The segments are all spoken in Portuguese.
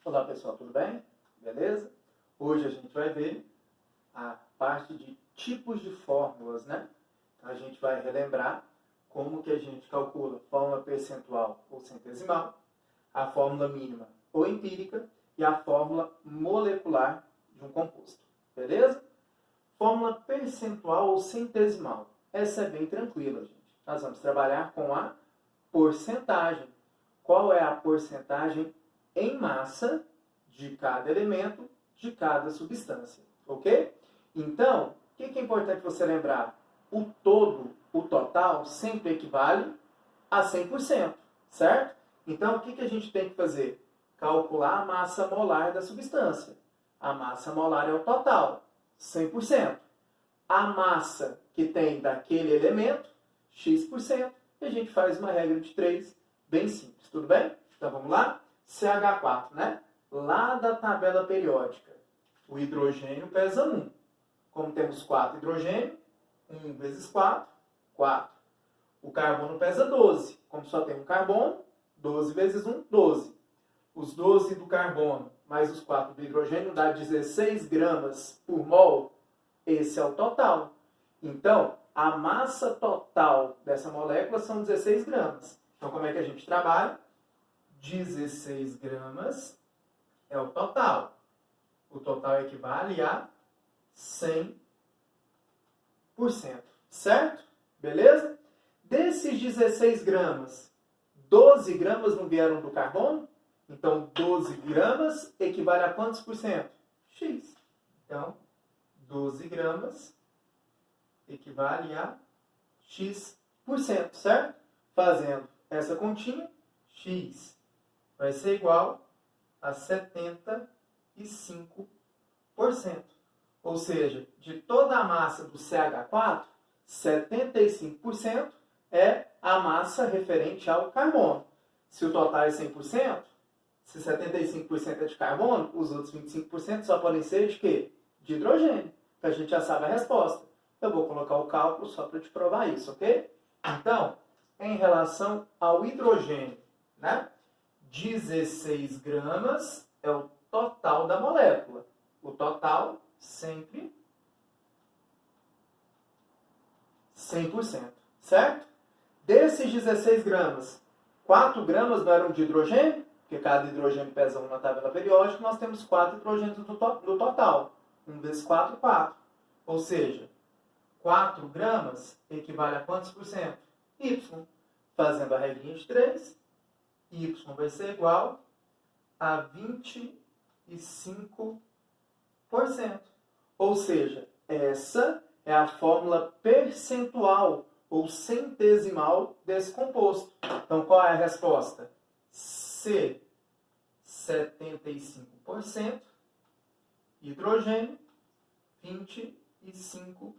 Olá pessoal, tudo bem? Beleza? Hoje a gente vai ver a parte de tipos de fórmulas, né? Então a gente vai relembrar como que a gente calcula fórmula percentual ou centesimal, a fórmula mínima ou empírica e a fórmula molecular de um composto. Beleza? Fórmula percentual ou centesimal. Essa é bem tranquila, gente. Nós vamos trabalhar com a porcentagem. Qual é a porcentagem em massa de cada elemento, de cada substância, ok? Então, o que é importante você lembrar? O todo, o total, sempre equivale a 100%, certo? Então, o que a gente tem que fazer? Calcular a massa molar da substância. A massa molar é o total, 100%. A massa que tem daquele elemento, x%, e a gente faz uma regra de 3, bem simples, tudo bem? Então vamos lá? CH4, né? Lá da tabela periódica, o hidrogênio pesa 1. Como temos 4 hidrogênio, 1 vezes 4, 4. O carbono pesa 12. Como só tem um carbono, 12 vezes 1, 12. Os 12 do carbono mais os 4 do hidrogênio dá 16 gramas por mol. Esse é o total. Então, a massa total dessa molécula são 16 gramas. Então, como é que a gente trabalha? 16 gramas é o total. O total equivale a 100%. Certo? Beleza? Desses 16 gramas, 12 gramas não vieram do carbono? Então, 12 gramas equivale a quantos por cento? X. Então, 12 gramas equivale a X%, certo? Fazendo essa continha, X vai ser igual a 75%. Ou seja, de toda a massa do CH4, 75% é a massa referente ao carbono. Se o total é 100%, se 75% é de carbono, os outros 25% só podem ser de quê? De hidrogênio. A gente já sabe a resposta. Eu vou colocar o cálculo só para te provar isso, ok? Então, em relação ao hidrogênio, né? 16 gramas é o total da molécula. O total sempre 100%, certo? Desses 16 gramas, 4 gramas não eram de hidrogênio, porque cada hidrogênio pesa 1 na tabela periódica, nós temos 4 hidrogênios no total. 1 vezes 4, 4. Ou seja, 4 gramas equivale a quantos por cento? Y. Fazendo a regrinha de 3, Y vai ser igual a 25%. Ou seja, essa é a fórmula percentual ou centesimal desse composto. Então, qual é a resposta? C, 75%, hidrogênio, 25%.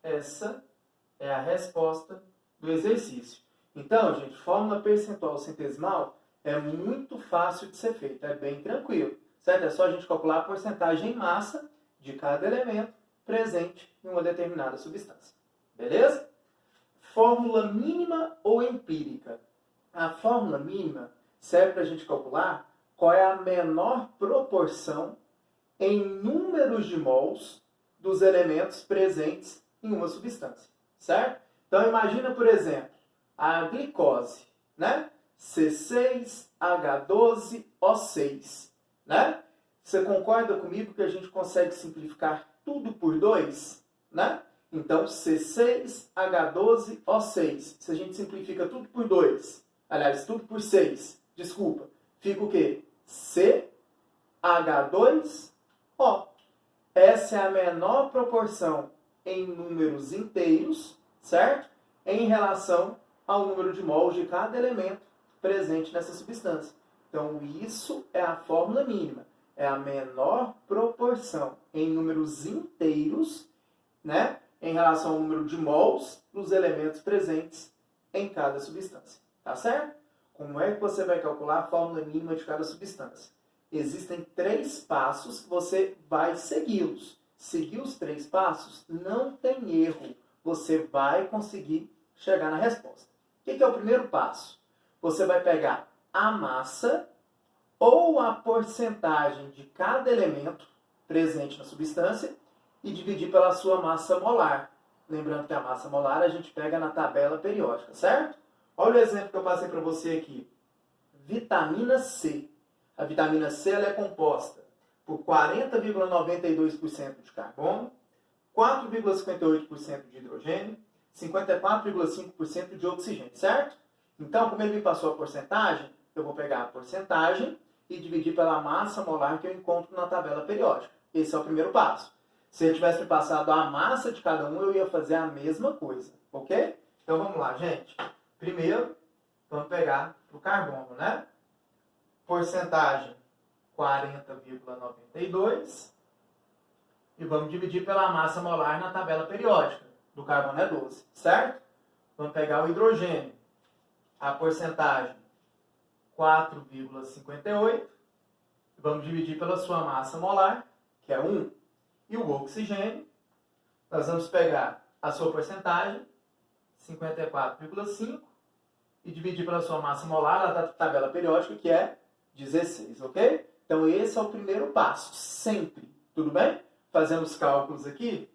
Essa é a resposta do exercício. Então, gente, fórmula percentual centesimal é muito fácil de ser feita, é bem tranquilo, certo? É só a gente calcular a porcentagem em massa de cada elemento presente em uma determinada substância. Beleza? Fórmula mínima ou empírica? A fórmula mínima serve para a gente calcular qual é a menor proporção em números de mols dos elementos presentes em uma substância, certo? Então, imagina, por exemplo, a glicose, né? C6H12O6, né? Você concorda comigo que a gente consegue simplificar tudo por 2, né? Então, C6H12O6. Se a gente simplifica tudo por 2, aliás, tudo por 6, desculpa, fica o quê? CH2O. Essa é a menor proporção em números inteiros, certo? Em relação ao número de mols de cada elemento presente nessa substância. Então, isso é a fórmula mínima. É a menor proporção em números inteiros, né? Em relação ao número de mols dos elementos presentes em cada substância. Tá certo? Como é que você vai calcular a fórmula mínima de cada substância? Existem 3 passos que você vai segui-los. Seguir os 3 passos, não tem erro. Você vai conseguir chegar na resposta. O que é o primeiro passo? Você vai pegar a massa ou a porcentagem de cada elemento presente na substância e dividir pela sua massa molar. Lembrando que a massa molar a gente pega na tabela periódica, certo? Olha o exemplo que eu passei para você aqui. Vitamina C. A vitamina C ela é composta por 40,92% de carbono, 4,58% de hidrogênio, 54,5% de oxigênio, certo? Então, como ele me passou a porcentagem, eu vou pegar a porcentagem e dividir pela massa molar que eu encontro na tabela periódica. Esse é o primeiro passo. Se ele tivesse me passado a massa de cada um, eu ia fazer a mesma coisa, ok? Então, vamos lá, gente. Primeiro, vamos pegar o carbono, né? Porcentagem 40,92 e vamos dividir pela massa molar na tabela periódica. Do carbono é 12, certo? Vamos pegar o hidrogênio. A porcentagem 4,58 e vamos dividir pela sua massa molar, que é 1. E o oxigênio, nós vamos pegar a sua porcentagem, 54,5, e dividir pela sua massa molar, lá da tabela periódica, que é 16, ok? Então, esse é o primeiro passo, sempre. Tudo bem? Fazendo os cálculos aqui,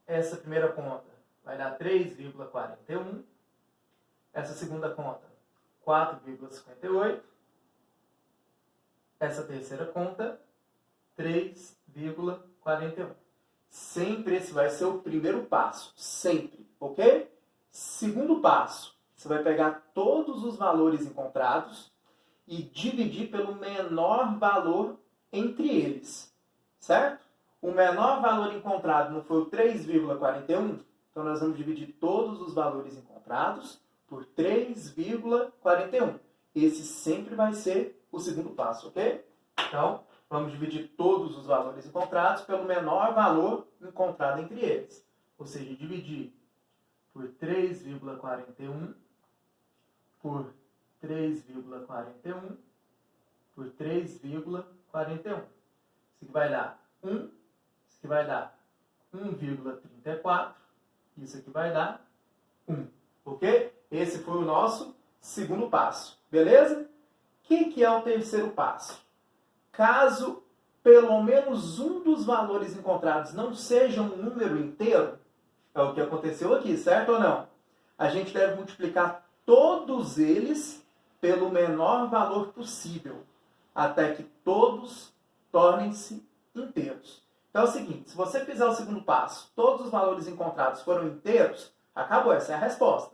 essa primeira conta vai dar 3,41. Essa segunda conta, 4,58. Essa terceira conta, 3,41. Sempre esse vai ser o primeiro passo. Sempre, ok? Segundo passo, você vai pegar todos os valores encontrados e dividir pelo menor valor entre eles, certo? O menor valor encontrado não foi o 3,41? Então, nós vamos dividir todos os valores encontrados por 3,41. Esse sempre vai ser o segundo passo, ok? Então, vamos dividir todos os valores encontrados pelo menor valor encontrado entre eles. Ou seja, dividir por 3,41 por 3,41 por 3,41. Isso aqui vai dar 1, isso aqui vai dar 1,34, isso aqui vai dar 1. Ok? Esse foi o nosso segundo passo. Beleza? O que é o terceiro passo? Caso pelo menos um dos valores encontrados não seja um número inteiro, é o que aconteceu aqui, certo ou não? A gente deve multiplicar todos eles pelo menor valor possível, até que todos tornem-se inteiros. Então é o seguinte, se você fizer o segundo passo, todos os valores encontrados foram inteiros, acabou, essa é a resposta.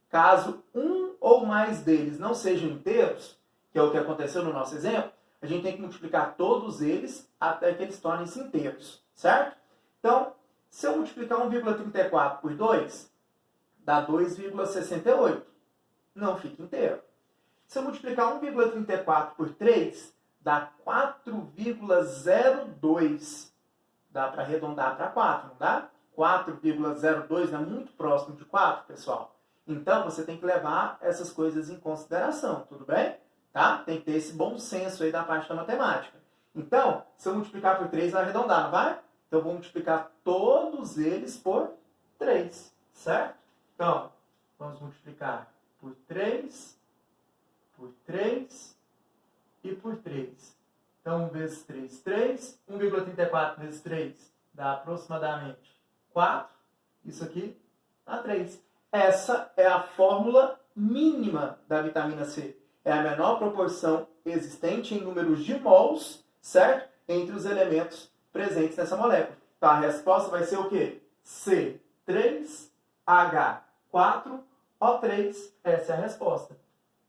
Caso um ou mais deles não sejam inteiros, que é o que aconteceu no nosso exemplo, a gente tem que multiplicar todos eles até que eles tornem-se inteiros, certo? Então, se eu multiplicar 1,34 por 2, dá 2,68. Não fica inteiro. Se eu multiplicar 1,34 por 3, dá 4,02. Dá para arredondar para 4, não dá? 4,02 é muito próximo de 4, pessoal. Então, você tem que levar essas coisas em consideração, tudo bem? Tá? Tem que ter esse bom senso aí da parte da matemática. Então, se eu multiplicar por 3, vai arredondar, não vai? Então, eu vou multiplicar todos eles por 3, certo? Então, vamos multiplicar por 3 e por 3. Então, 1 vezes 3, 3. 1,34 vezes 3 dá aproximadamente 4. Isso aqui dá 3. Essa é a fórmula mínima da vitamina C. É a menor proporção existente em números de mols, certo? Entre os elementos presentes nessa molécula. Então, a resposta vai ser o quê? C3H4O3. Essa é a resposta.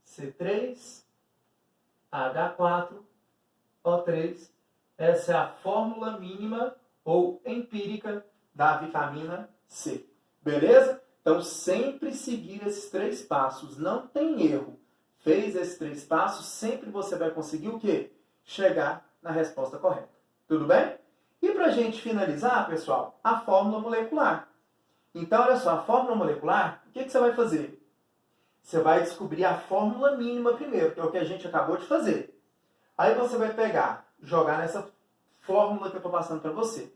C3H4O3. Essa é a fórmula mínima ou empírica da vitamina C. Beleza? Então, sempre seguir esses 3 passos. Não tem erro. Fez esses 3 passos, sempre você vai conseguir o quê? Chegar na resposta correta. Tudo bem? E para a gente finalizar, pessoal, a fórmula molecular. Então, olha só, a fórmula molecular, o que você vai fazer? Você vai descobrir a fórmula mínima primeiro, que é o que a gente acabou de fazer. Aí você vai pegar, jogar nessa fórmula que eu estou passando para você.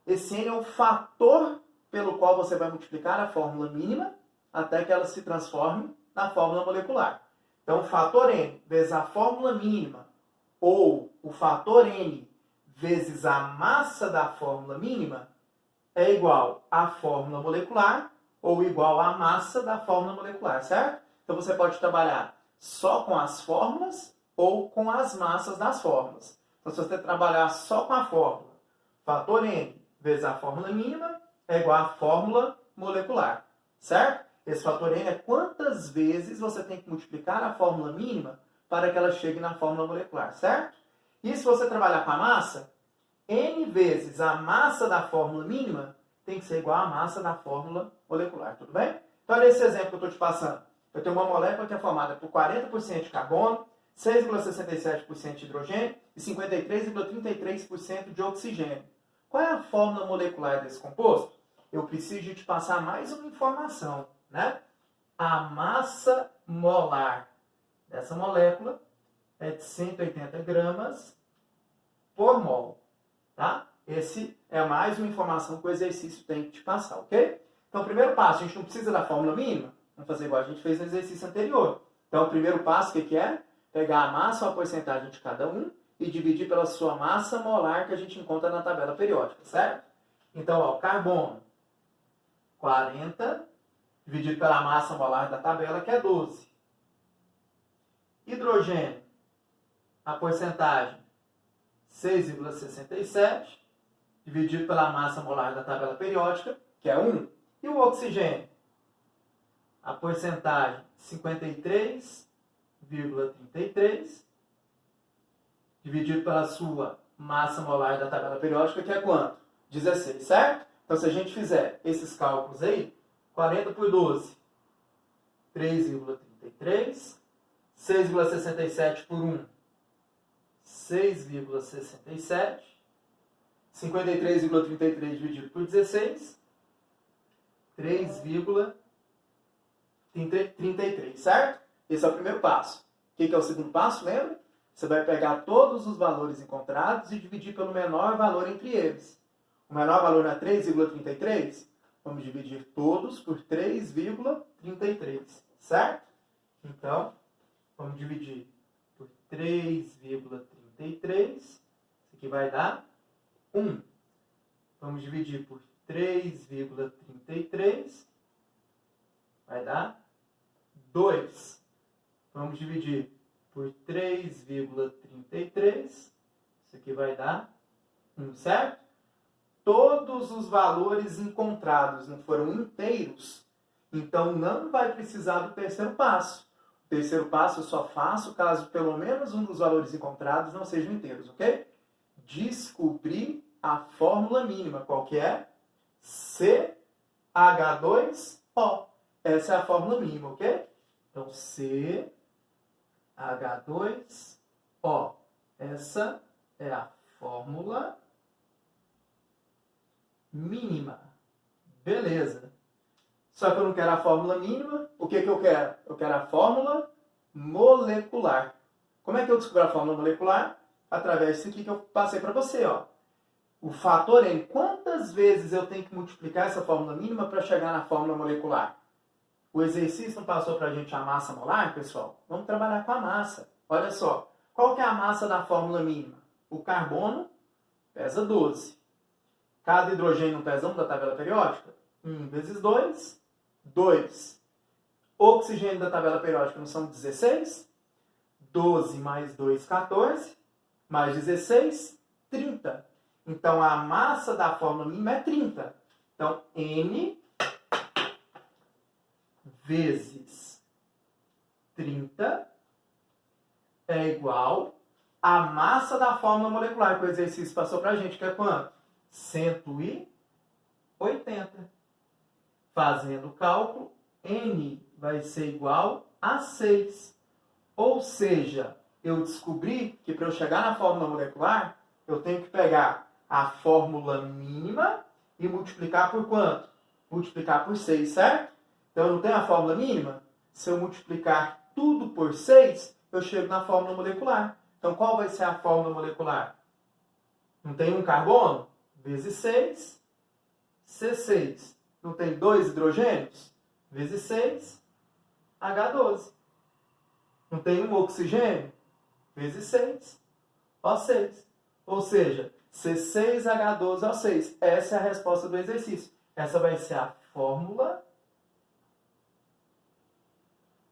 Esse N é o fator pelo qual você vai multiplicar a fórmula mínima até que ela se transforme na fórmula molecular. Então, o fator N vezes a fórmula mínima ou o fator N vezes a massa da fórmula mínima é igual à fórmula molecular ou igual à massa da fórmula molecular, certo? Então, você pode trabalhar só com as fórmulas ou com as massas das fórmulas. Então, se você trabalhar só com a fórmula, fator N vezes a fórmula mínima é igual à fórmula molecular, certo? Esse fator N é quantas vezes você tem que multiplicar a fórmula mínima para que ela chegue na fórmula molecular, certo? E se você trabalhar com a massa, N vezes a massa da fórmula mínima tem que ser igual à massa da fórmula molecular, tudo bem? Então, olha esse exemplo que eu estou te passando. Eu tenho uma molécula que é formada por 40% de carbono, 6,67% de hidrogênio e 53,33% de oxigênio. Qual é a fórmula molecular desse composto? Eu preciso te passar mais uma informação, né? A massa molar dessa molécula é de 180 gramas por mol, tá? Esse é mais uma informação que o exercício tem que te passar, ok? Então, o primeiro passo, a gente não precisa da fórmula mínima, vamos fazer igual a gente fez no exercício anterior. Então, o primeiro passo, o que é? Pegar a massa ou a porcentagem de cada um e dividir pela sua massa molar que a gente encontra na tabela periódica, certo? Então, ó, carbono, 40, dividido pela massa molar da tabela, que é 12. Hidrogênio, a porcentagem, 6,67, dividido pela massa molar da tabela periódica, que é 1. E o oxigênio, a porcentagem, 53,33, dividido pela sua massa molar da tabela periódica, que é quanto? 16, certo? Então, se a gente fizer esses cálculos aí, 40 por 12, 3,33, 6,67 por 1, 6,67, 53,33 dividido por 16, 3,33, certo? Esse é o primeiro passo. O que é o segundo passo, lembra? Você vai pegar todos os valores encontrados e dividir pelo menor valor entre eles. O menor valor é 3,33? Vamos dividir todos por 3,33, certo? Então, vamos dividir por 3,33. Isso aqui vai dar 1. Vamos dividir por 3,33. Vai dar 2. Vamos dividir por 3,33. Isso aqui vai dar 1, certo? Todos os valores encontrados não foram inteiros, então não vai precisar do terceiro passo. O terceiro passo eu só faço caso pelo menos um dos valores encontrados não sejam inteiros, ok? Descobrir a fórmula mínima, qual que é? CH2O. Essa é a fórmula mínima, ok? Então, CH2O. Essa é a fórmula mínima. Beleza. Só que eu não quero a fórmula mínima. O que eu quero? Eu quero a fórmula molecular. Como é que eu descubro a fórmula molecular? Através disso aqui que eu passei para você, ó. O fator N. Quantas vezes eu tenho que multiplicar essa fórmula mínima para chegar na fórmula molecular? O exercício não passou para a gente a massa molar, pessoal? Vamos trabalhar com a massa. Olha só. Qual que é a massa da fórmula mínima? O carbono pesa 12. Cada hidrogênio pesa 1 da tabela periódica? 1 vezes 2, 2. Oxigênio da tabela periódica não são 16? 12 mais 2, 14. Mais 16, 30. Então, a massa da fórmula mínima é 30. Então, N vezes 30 é igual à massa da fórmula molecular que o exercício passou para a gente, que é quanto? 180. Fazendo o cálculo, N vai ser igual a 6. Ou seja, eu descobri que para eu chegar na fórmula molecular, eu tenho que pegar a fórmula mínima e multiplicar por quanto? Multiplicar por 6, certo? Então, eu não tenho a fórmula mínima? Se eu multiplicar tudo por 6, eu chego na fórmula molecular. Então, qual vai ser a fórmula molecular? Não tem um carbono? Vezes 6, C6. Não tem 2 hidrogênios? Vezes 6, H12. Não tem um oxigênio? Vezes 6, O6. Ou seja, C6H12O6. Essa é a resposta do exercício. Essa vai ser a fórmula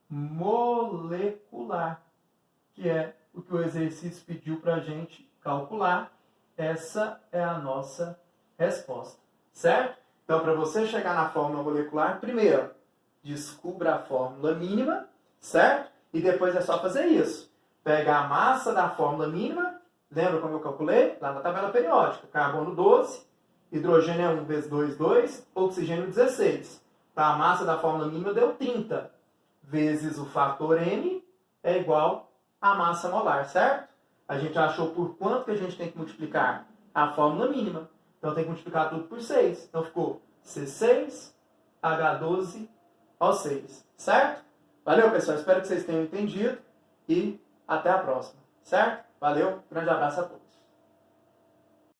molecular, que é o que o exercício pediu para a gente calcular. Essa é a nossa resposta, certo? Então, para você chegar na fórmula molecular, primeiro, descubra a fórmula mínima, certo? E depois é só fazer isso. Pegar a massa da fórmula mínima, lembra como eu calculei? Lá na tabela periódica. Carbono 12, hidrogênio é 1 vezes 2, 2, oxigênio 16. Tá? A massa da fórmula mínima deu 30, vezes o fator M é igual à massa molar, certo? A gente achou por quanto que a gente tem que multiplicar? A fórmula mínima. Então tem que multiplicar tudo por 6. Então ficou C6H12O6, certo? Valeu, pessoal. Espero que vocês tenham entendido e até a próxima, certo? Valeu, grande abraço a todos.